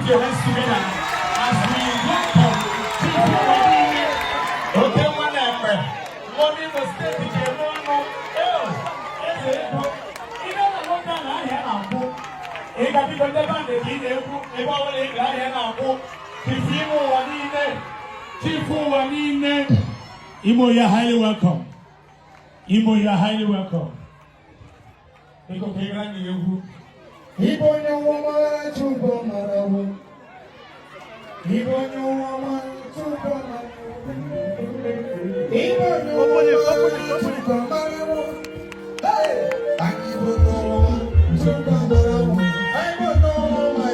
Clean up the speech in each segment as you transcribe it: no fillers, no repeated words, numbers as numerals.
put your hands together as we welcome people. Okay, one number. Money was taken. No. You know what I have. If I be the band, if I will Imo, you're highly welcome. Imo, you're highly welcome. Iko pegani yuhu. Ibo nyoma chubo marawo. Ibo nyoma chubo marawo. Ibo nyoma chubo marawo. Hey, Ibo nyoma chubo marawo. Ibo nyoma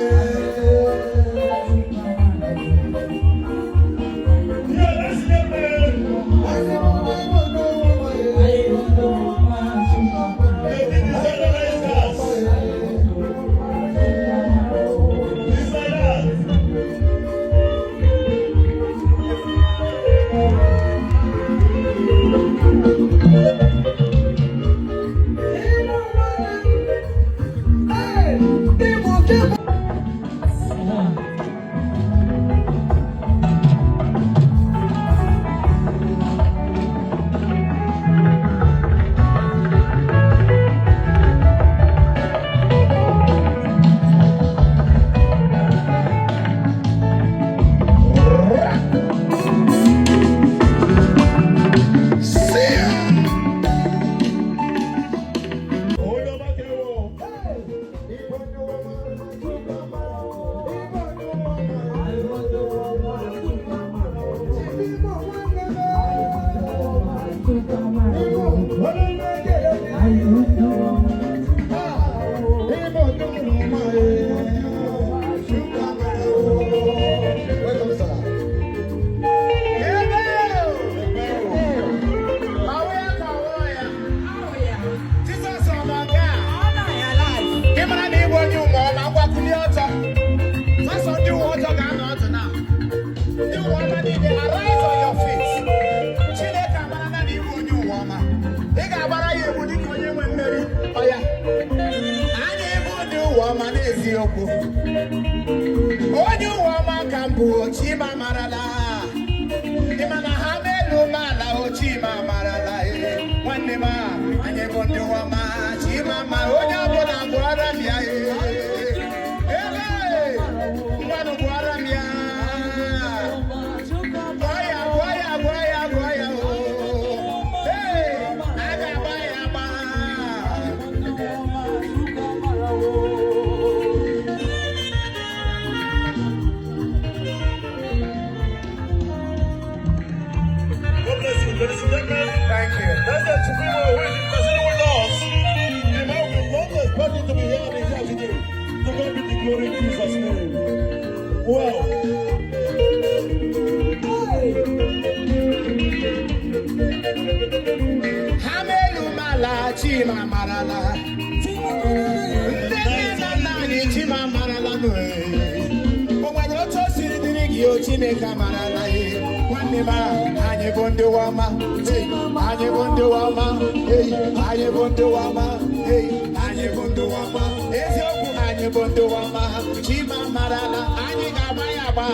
Onyu wama kambu chima marala. Imana hamelu mala o chima marala. Wanema anye bondu wama chima marala. Onya bona gwara miya. Mwanu gwara miya. Goya. Hey, aga baya ba. Ladies and gentlemen, thank you. That's the Supremo who is president with us. The man with the longest party to be here in here today. To God be the glory in Jesus' name. Wow. Hamelu mala chima marala. Chima marala no. Omanyoto siridi o chineka marala. Wanema anye bondo wama, hey, anye bondo wama, hey, anye bondo wama, hey, anye bondo wama, ezioku anye bondo wama, chima marala, anye gabaya ba,